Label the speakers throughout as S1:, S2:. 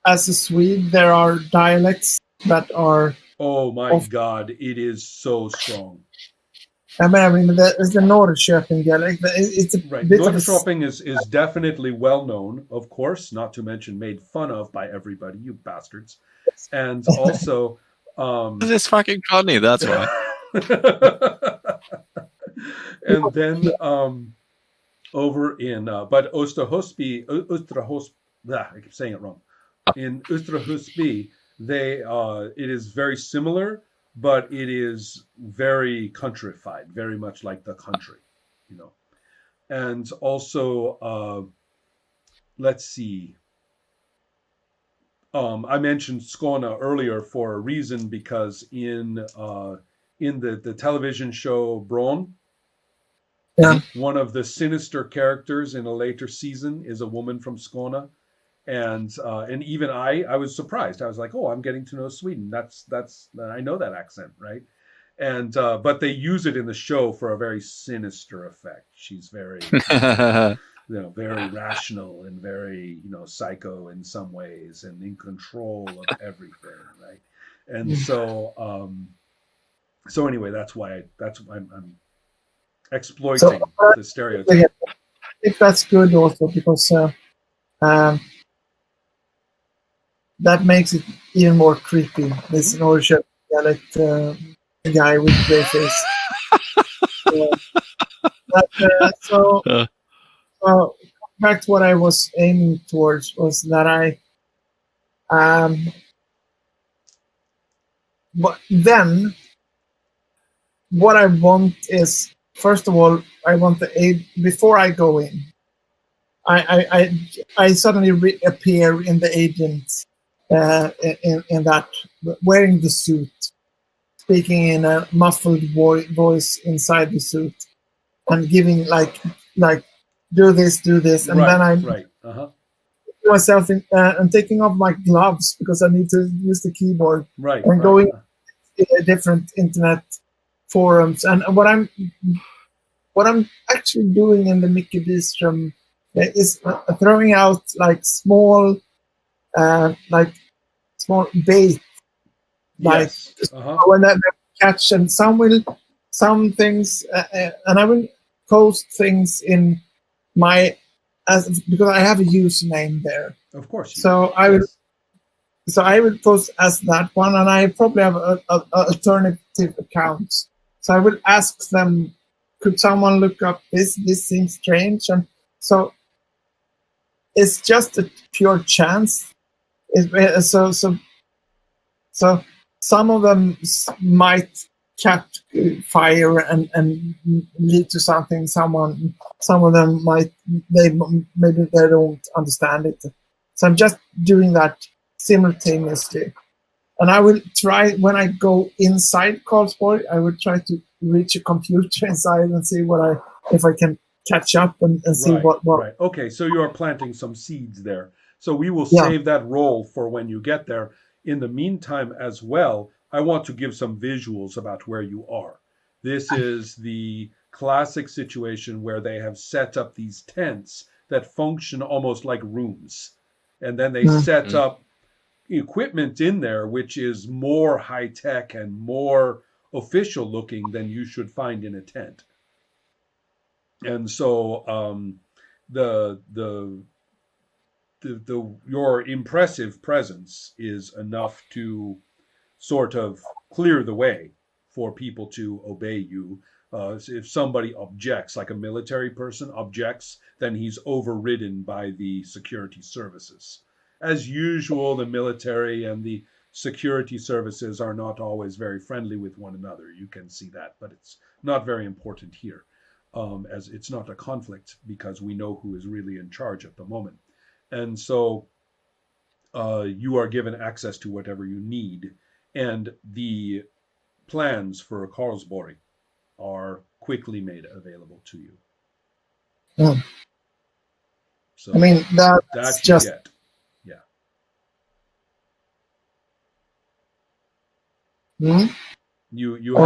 S1: as a Swede, there are dialects that are.
S2: Oh my God! It is so strong.
S1: I mean, there's the Norrköping dialect. It's a
S2: Right.
S1: bit
S2: Norrköping is definitely well known, of course, not to mention made fun of by everybody, you bastards. And also
S3: It's fucking funny, that's why.
S2: and then over in but Österhusby, I keep saying it wrong. In Österhusby, they it is very similar, but it is very countrified, very much like the country, you know. And also, let's see. I mentioned Skåne earlier for a reason, because in the television show Bron, one of the sinister characters in a later season is a woman from Skåne, and even I was surprised. I was like, oh, I'm getting to know Sweden. That's I know that accent, right? And but they use it in the show for a very sinister effect. She's very very rational and very psycho in some ways, and in control of everything, right? And so anyway, that's why I'm exploiting the stereotype.
S1: I think that's good also, because that makes it even more creepy. This Norrköping dialect guy with gray face. So back to what I was aiming towards was that but then what I want is, first of all, I want the aid before I go in. I suddenly reappear in the agent in that, wearing the suit, speaking in a muffled voice inside the suit, and giving like do this, and then I'm myself and taking off my gloves because I need to use the keyboard, and going to different internet forums. And what I'm actually doing in the Mickey Bistrom is throwing out like small bait, when I catch, and some things, and I will post things in my because I have a username there.
S2: Of course.
S1: So I will post as that one, and I probably have alternative accounts. So I will ask them, could someone look up this? This seems strange, and so it's just a pure chance. So some of them might catch fire and lead to something. Some of them maybe they don't understand it. So I'm just doing that simultaneously. And I will try, when I go inside Karlsborg, I will try to reach a computer inside and see if I can catch up and see what.
S2: Right. Okay, so you are planting some seeds there. So we will save that role for when you get there. In the meantime, as well, I want to give some visuals about where you are. This is the classic situation where they have set up these tents that function almost like rooms. And then they set up equipment in there which is more high tech and more official looking than you should find in a tent. And so your impressive presence is enough to sort of clear the way for people to obey you. If somebody objects, like a military person objects, then he's overridden by the security services. As usual, the military and the security services are not always very friendly with one another. You can see that, but it's not very important here, as it's not a conflict because we know who is really in charge at the moment. And so you are given access to whatever you need, and the plans for Karlsborg are quickly made available to you. So
S1: I mean, that's just...
S2: You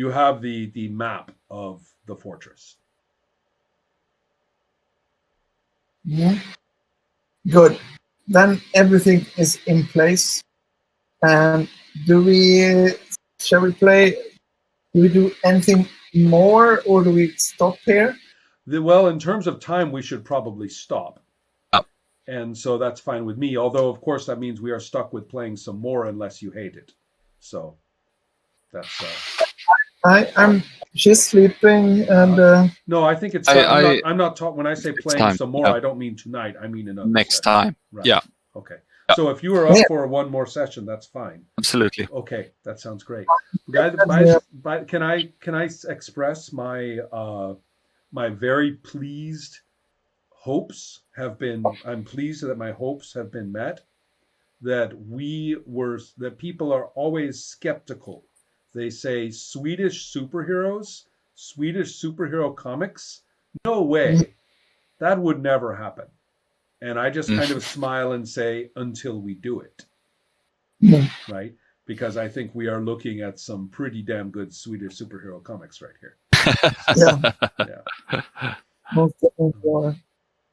S2: have the map of the fortress.
S1: Good. then everything is in place. And shall we play? Do we do anything more, or do we stop here?
S2: Well, in terms of time, we should probably stop.
S3: Oh.
S2: And so that's fine with me. Although, of course, that means we are stuck with playing some more unless you hate it. So that's.
S1: I'm she's sleeping, and
S2: no, I think it's. I'm not talking when I say playing
S3: time.
S2: some more. I don't mean tonight. I mean another
S3: next
S2: session.
S3: time.
S2: Right.
S3: Yeah.
S2: Okay. So if you are up for one more session, that's fine.
S3: Absolutely.
S2: Okay, that sounds great. Can I express my my very pleased hopes have been? I'm pleased that my hopes have been met. That people are always skeptical. They say Swedish superhero comics. No way, that would never happen. And I just kind of smile and say, until we do it. Right? Because I think we are looking at some pretty damn good Swedish superhero comics right here.
S1: Yeah. Most definitely.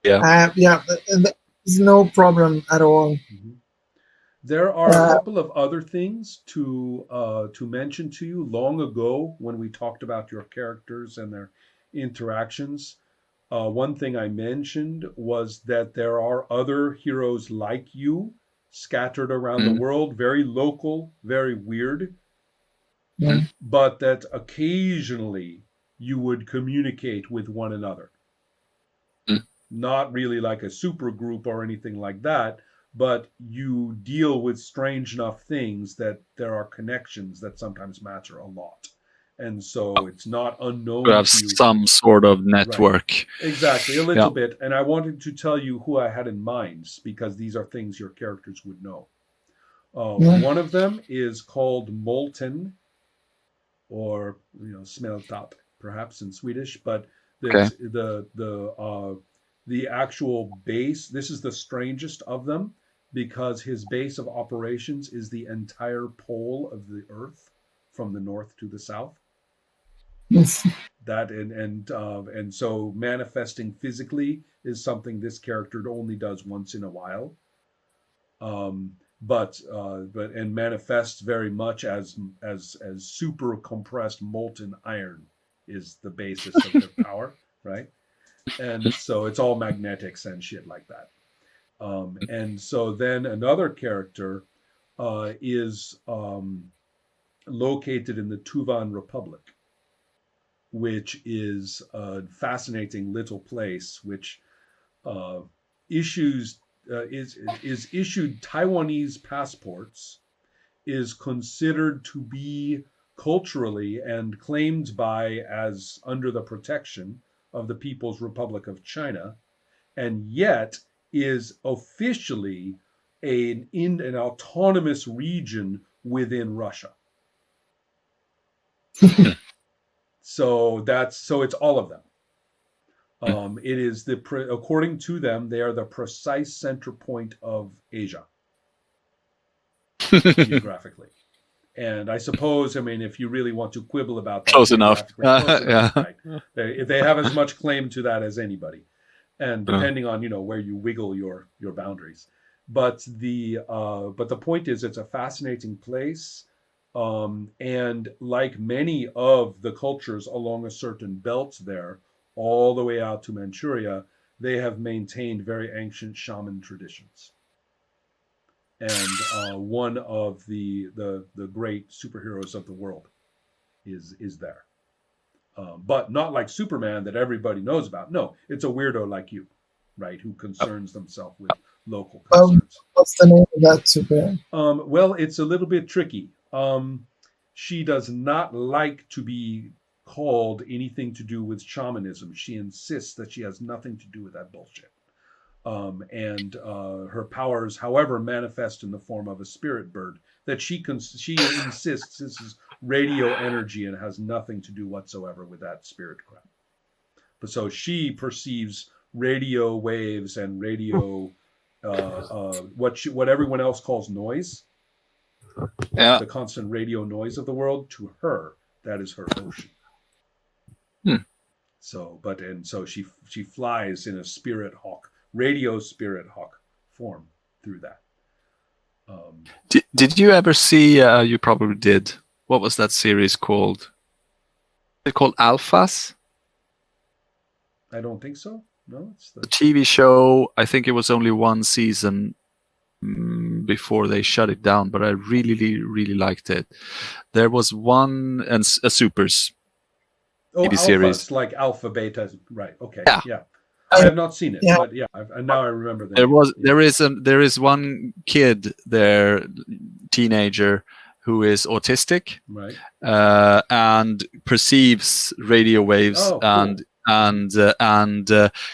S3: Yeah.
S1: There's no problem at all.
S2: Mm-hmm. There are a couple of other things to mention to you. Long ago, when we talked about your characters and their interactions, one thing I mentioned was that there are other heroes like you scattered around the world, very local, very weird, but that occasionally you would communicate with one another. Not really like a super group or anything like that, but you deal with strange enough things that there are connections that sometimes matter a lot. And so it's not unknown
S3: to have
S2: to you.
S3: Some sort of network.
S2: Right. Exactly, a little bit. And I wanted to tell you who I had in mind, because these are things your characters would know. One of them is called Molten, or Smeltat, perhaps in Swedish, but the actual base, this is the strangest of them, because his base of operations is the entire pole of the Earth from the north to the south. That and so manifesting physically is something this character only does once in a while. But manifests very much as super compressed molten iron is the basis of their power, right? And so it's all magnetics and shit like that. And so then another character is located in the Tuvan Republic, which is a fascinating little place, which is issued Taiwanese passports, is considered to be culturally and claimed by as under the protection of the People's Republic of China, and yet is officially an autonomous region within Russia. So it's all of them. It is according to them, they are the precise center point of Asia, geographically. And I suppose, if you really want to quibble about that,
S3: close enough.
S2: Right? They have as much claim to that as anybody, and depending on where you wiggle your boundaries. But the point is, it's a fascinating place. And like many of the cultures along a certain belt there, all the way out to Manchuria, they have maintained very ancient shaman traditions. And one of the great superheroes of the world is there. But not like Superman that everybody knows about. No, it's a weirdo like you, right, who concerns themselves with local concerns.
S1: What's the name of that Superman?
S2: Well, it's a little bit tricky. She does not like to be called anything to do with shamanism. She insists that she has nothing to do with that bullshit. And her powers, however, manifest in the form of a spirit bird that she insists this is radio energy and has nothing to do whatsoever with that spirit crap. But so she perceives radio waves and radio, what everyone else calls noise.
S3: Yeah.
S2: The constant radio noise of the world, to her, that is her ocean. So she flies in a spirit hawk, radio spirit hawk form through that.
S3: Did you ever see? You probably did. What was that series called? Is it called Alphas?
S2: I don't think so. No, it's
S3: The TV show. I think it was only one season before they shut it down, but I really, really liked it. There was one and a Supers
S2: TV
S3: Alphas,
S2: series, like Alpha Beta, right? Okay, yeah. I have not seen it, but yeah, now I remember that.
S3: There is one kid there, teenager, who is autistic,
S2: right,
S3: and perceives radio waves
S2: cool.
S3: and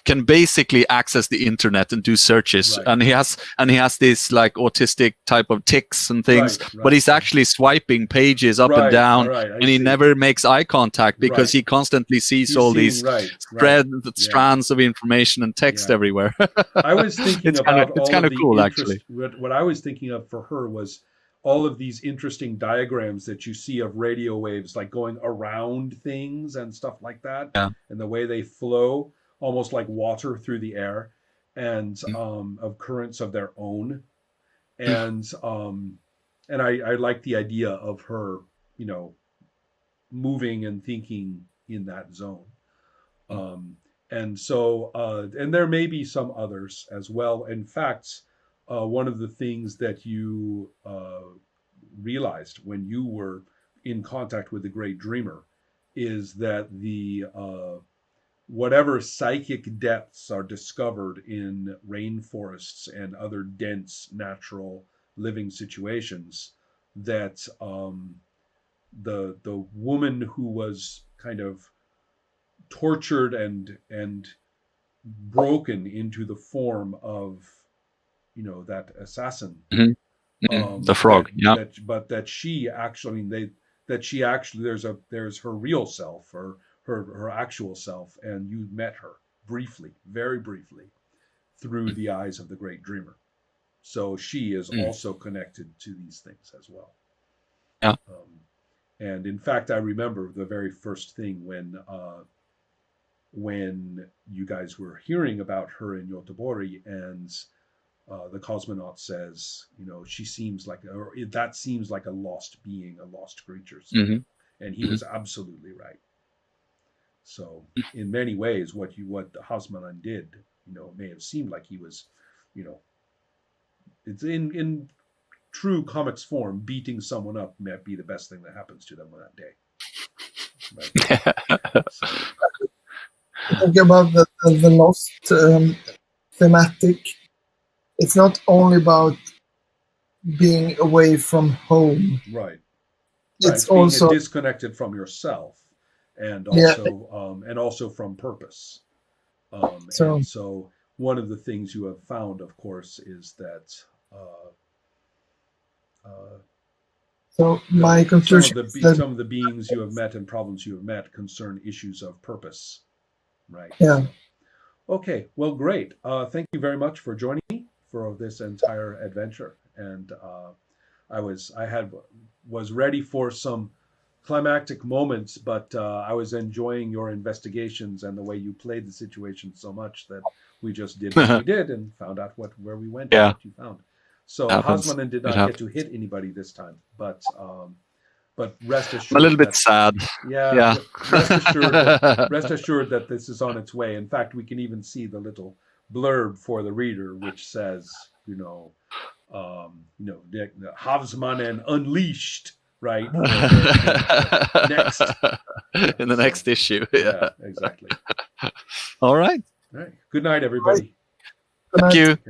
S3: can basically access the internet and do searches.
S2: Right.
S3: And he has this like autistic type of tics and things,
S2: right,
S3: but he's actually swiping pages up and down, and he never makes eye contact because he constantly sees all these strands of information and text everywhere.
S2: I was thinking about
S3: it's kind of cool, actually.
S2: What I was thinking of for her was all of these interesting diagrams that you see of radio waves, like going around things and stuff like that, and the way they flow, almost like water through the air, and of currents of their own, and I like the idea of her, moving and thinking in that zone, and so and there may be some others as well. In fact. One of the things that you realized when you were in contact with the Great Dreamer is that the whatever psychic depths are discovered in rainforests and other dense natural living situations, that the woman who was kind of tortured and broken into the form of that assassin,
S3: the frog,
S2: but that she actually, there's her real self, or her actual self, and you met her briefly, very briefly, through the eyes of the Great Dreamer. So she is also connected to these things as well.
S3: Yeah.
S2: And in fact, I remember the very first thing when you guys were hearing about her in Goteborg, and the cosmonaut says, she seems like, or that seems like a lost being, a lost creature. And he was absolutely right. So in many ways, what Hasmanan did, may have seemed like he was, it's in true comics form, beating someone up might be the best thing that happens to them on that day. Right? So.
S1: Think about the lost thematic. It's not only about being away from home.
S2: Right.
S1: It's
S2: being
S1: also
S2: disconnected from yourself, and also from purpose. And so one of the things you have found, of course, is that
S1: my conclusion
S2: some of the beings you have met and problems you have met concern issues of purpose. Right.
S1: Yeah.
S2: Okay. Well, great. Thank you very much for joining me for this entire adventure, and I was ready for some climactic moments, but I was enjoying your investigations and the way you played the situation so much that we just did what we did and found out where we went and what you found. So Hasmanan did not get to hit anybody this time, but rest assured,
S3: I'm a little bit sad.
S2: Yeah. Rest assured that this is on its way. In fact, we can even see the little blurb for the reader, which says, Havsmannen Unleashed, right? Next.
S3: In the next issue.
S2: Yeah, exactly.
S3: All right.
S2: Good night, everybody.
S1: Good night.
S3: Thank you.